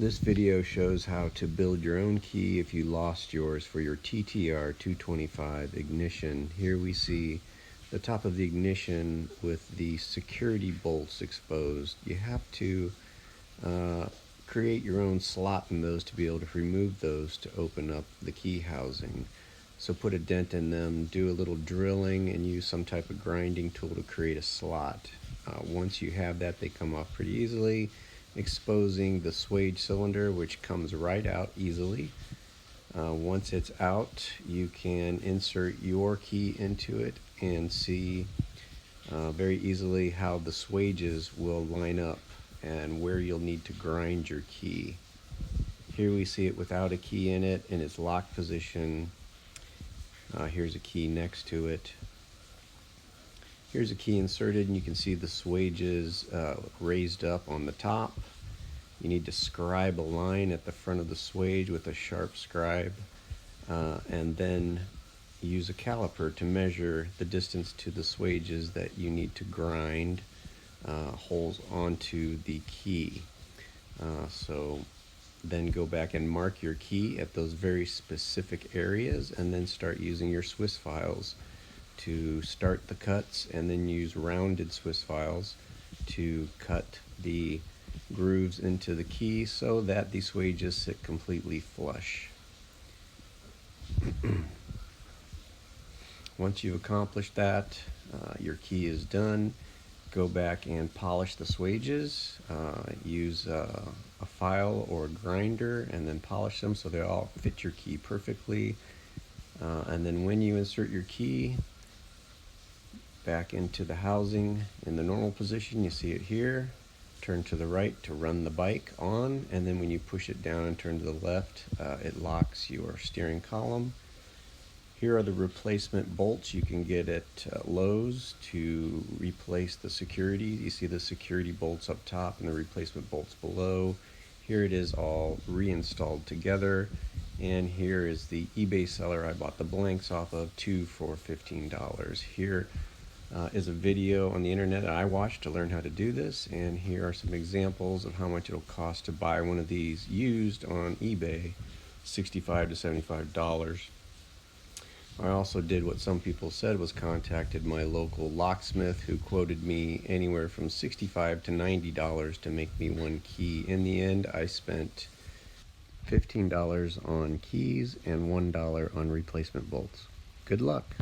This video shows how to build your own key if you lost yours for your TTR 225 ignition. Here we see the top of the ignition with the security bolts exposed. You have to create your own slot in those to be able to remove those to open up the key housing. So put a dent in them, do a little drilling, and use some type of grinding tool to create a slot. Once you have that, they come off pretty easily, exposing the swage cylinder, which comes right out easily. Once it's out, you can insert your key into it and see very easily how the swages will line up and where you'll need to grind your key. Here we see it without a key in it in its lock position. Here's a key next to it. Here's a key inserted, and you can see the swages raised up on the top. You need to scribe a line at the front of the swage with a sharp scribe, and then use a caliper to measure the distance to the swages that you need to grind holes onto the key. So then go back and mark your key at those very specific areas, and then start using your Swiss files to start the cuts, and then use rounded Swiss files to cut the grooves into the key so that the swages sit completely flush. Once you've accomplished that, your key is done. Go back and polish the swages. Use a file or a grinder and then polish them so they all fit your key perfectly. And then when you insert your key back into the housing in the normal position, you see it here. Turn to the right to run the bike on, and then when you push it down and turn to the left, it locks your steering column. Here are the replacement bolts you can get at Lowe's to replace the security. You see the security bolts up top and the replacement bolts below. Here it is all reinstalled together, and here is the eBay seller I bought the blanks off of, 2 for $15. Here is a video on the internet that I watched to learn how to do this, and here are some examples of how much it'll cost to buy one of these used on eBay, $65 to $75. I also did what some people said, was contacted my local locksmith, who quoted me anywhere from $65 to $90 to make me one key. In the end, I spent $15 on keys and $1 on replacement bolts. Good luck.